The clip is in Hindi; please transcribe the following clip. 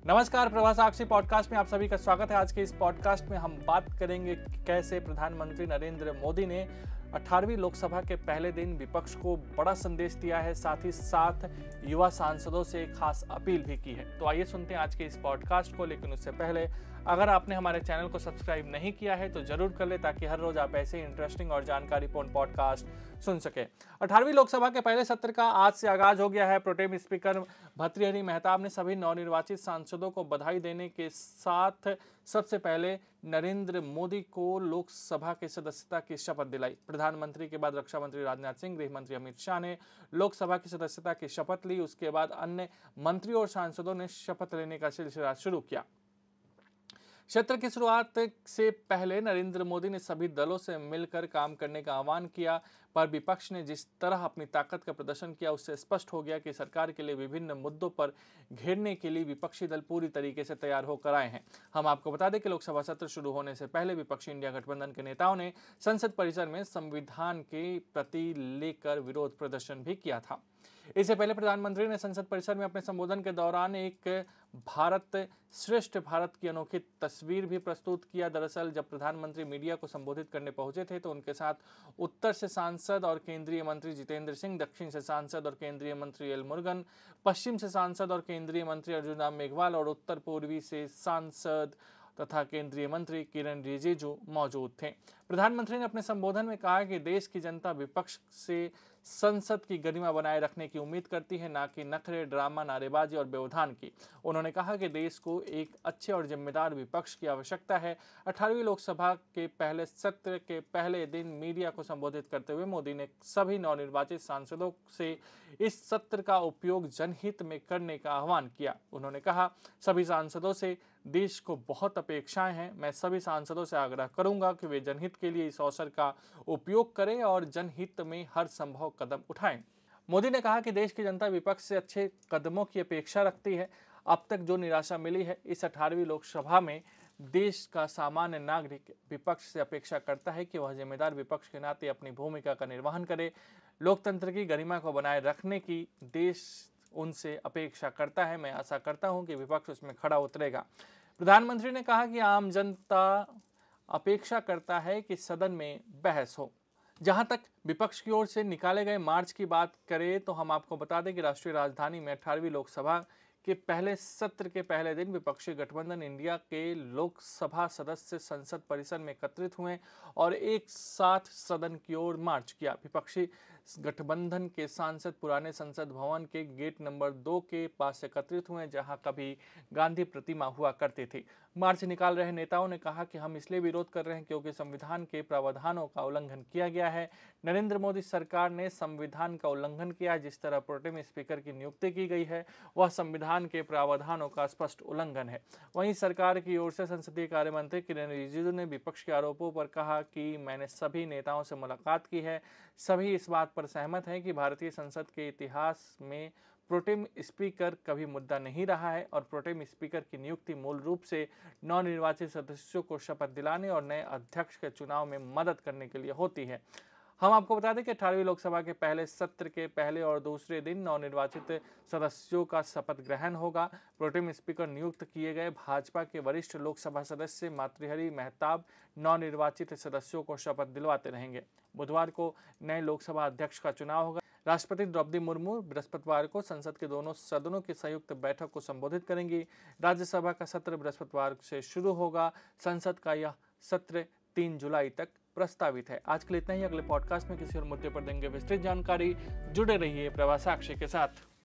नमस्कार, प्रवास साक्षी पॉडकास्ट में आप सभी का स्वागत है। आज के इस पॉडकास्ट में हम बात करेंगे कि कैसे प्रधानमंत्री नरेंद्र मोदी ने 18वीं लोकसभा के पहले दिन विपक्ष को बड़ा संदेश दिया है, साथ ही साथ युवा सांसदों से खास अपील भी की है। तो आइए सुनते हैं आज के इस पॉडकास्ट को। लेकिन उससे पहले अगर आपने हमारे चैनल को सब्सक्राइब नहीं किया है तो जरूर कर ले, ताकि हर रोज आप ऐसे इंटरेस्टिंग और जानकारीपूर्ण पॉडकास्ट सुन सके। 18वीं लोकसभा के पहले सत्र का आज से आगाज हो गया है। प्रोटेम स्पीकर भर्तृहरि मेहताब ने सभी नवनिर्वाचित सांसदों को बधाई देने के साथ सबसे पहले नरेंद्र मोदी को लोकसभा की सदस्यता की शपथ दिलाई। प्रधानमंत्री के बाद रक्षा मंत्री राजनाथ सिंह, गृह मंत्री अमित शाह ने लोकसभा की सदस्यता की शपथ ली। उसके बाद अन्य मंत्रियों और सांसदों ने शपथ लेने का सिलसिला शुरू किया। सत्र की शुरुआत से पहले नरेंद्र मोदी ने सभी दलों से मिलकर काम करने का आह्वान किया, पर विपक्ष ने जिस तरह अपनी ताकत का प्रदर्शन किया उससे स्पष्ट हो गया कि सरकार के लिए विभिन्न मुद्दों पर घेरने के लिए विपक्षी दल पूरी तरीके से तैयार होकर आए हैं। हम आपको बता दें कि लोकसभा सत्र शुरू होने से पहले विपक्षी इंडिया गठबंधन के नेताओं ने संसद परिसर में संविधान के प्रति लेकर विरोध प्रदर्शन भी किया था। इससे पहले प्रधानमंत्री ने संसद परिसर में अपने संबोधन के दौरान एक भारत श्रेष्ठ भारत की अनोखी तस्वीर भी प्रस्तुत किया। दरअसल जब प्रधानमंत्री मीडिया को संबोधित करने पहुंचे थे तो उनके साथ उत्तर से सांसद और केंद्रीय मंत्री जितेंद्र सिंह, दक्षिण से सांसद और केंद्रीय मंत्री एल मुरुगन, पश्चिम से सांसद और केंद्रीय मंत्री अर्जुन राम मेघवाल और उत्तर पूर्वी से सांसद तथा केंद्रीय मंत्री किरण रिजिजू मौजूद थे। प्रधानमंत्री ने अपने संबोधन में कहा कि देश की जनता विपक्ष से संसद की गरिमा बनाए रखने की उम्मीद करती है, ना कि नखरे, ड्रामा, नारेबाजी और व्यवधान की। उन्होंने कहा कि देश को एक अच्छे और जिम्मेदार विपक्ष की आवश्यकता है। 18वीं लोकसभा के पहले सत्र के पहले दिन मीडिया को संबोधित करते हुए मोदी ने सभी नवनिर्वाचित सांसदों से इस सत्र का उपयोग जनहित में करने का आह्वान किया। उन्होंने कहा, सभी सांसदों से देश को बहुत अपेक्षाएं हैं। मैं सभी सांसदों से आग्रह करूंगा कि वे जनहित के लिए इस अवसर का उपयोग करें और जनहित में हर संभव कदम उठाएं। मोदी ने कहा कि देश की जनता विपक्ष से अच्छे कदमों की अपेक्षा रखती है। अब तक जो निराशा मिली है, इस 18वीं लोकसभा में देश का सामान्य नागरिक विपक्ष से अपेक्षा करता है कि वह जिम्मेदार विपक्ष के नाते अपनी भूमिका का निर्वहन करे। लोकतंत्र की गरिमा को बनाए रखने की देश उनसे अपेक्षा करता है। मैं आशा करता हूं कि विपक्ष उसमें खड़ा उतरेगा। प्रधानमंत्री ने कहा कि आम जनता अपेक्षा करता है कि सदन में बहस हो। जहां तक विपक्ष की ओर से निकाले गए मार्च की बात करें तो हम आपको बता दें कि राष्ट्रीय राजधानी में 18वीं लोकसभा के पहले सत्र के पहले दिन विपक्षी गठबंधन इंडिया के लोकसभा सदस्य संसद परिसर में एकत्रित हुए और एक साथ सदन की ओर मार्च किया। विपक्षी गठबंधन के सांसद पुराने संसद भवन के गेट नंबर 2 के पास एकत्रित हुए, जहां कभी गांधी प्रतिमा हुआ करती थी। मार्च निकाल रहे नेताओं ने कहा कि हम इसलिए विरोध कर रहे हैं क्योंकि संविधान के प्रावधानों का उल्लंघन किया गया है। नरेंद्र मोदी सरकार ने संविधान का उल्लंघन किया। जिस तरह प्रोटेम स्पीकर की नियुक्ति की गई है वह संविधान के प्रावधानों का स्पष्ट उल्लंघन है। वहीं सरकार की ओर से संसदीय कार्य मंत्री किरण रिजिजू ने विपक्ष के आरोपों पर कहा कि मैंने सभी नेताओं से मुलाकात की है। सभी इस बात पर सहमत हैं कि भारतीय संसद के इतिहास में प्रोटेम स्पीकर कभी मुद्दा नहीं रहा है और प्रोटेम स्पीकर की नियुक्ति मूल रूप से नवनिर्वाचित सदस्यों को शपथ दिलाने और नए अध्यक्ष के चुनाव में मदद करने के लिए होती है। हम आपको बता दें कि 18वीं लोकसभा के पहले सत्र के पहले और दूसरे दिन नवनिर्वाचित सदस्यों का शपथ ग्रहण होगा। प्रोटेम स्पीकर नियुक्त किए गए भाजपा के वरिष्ठ लोकसभा सदस्य भर्तृहरि मेहताब नवनिर्वाचित सदस्यों को शपथ दिलवाते रहेंगे। बुधवार को नए लोकसभा अध्यक्ष का चुनाव होगा। राष्ट्रपति द्रौपदी मुर्मू बृहस्पतिवार को संसद के दोनों सदनों की संयुक्त बैठक को संबोधित करेंगी। राज्यसभा का सत्र बृहस्पतिवार से शुरू होगा। संसद का यह सत्र 3 जुलाई तक प्रस्तावित है। आज के लिए इतना ही। अगले पॉडकास्ट में किसी और मुद्दे पर देंगे विस्तृत जानकारी। जुड़े रहिए प्रवास साक्षी के साथ।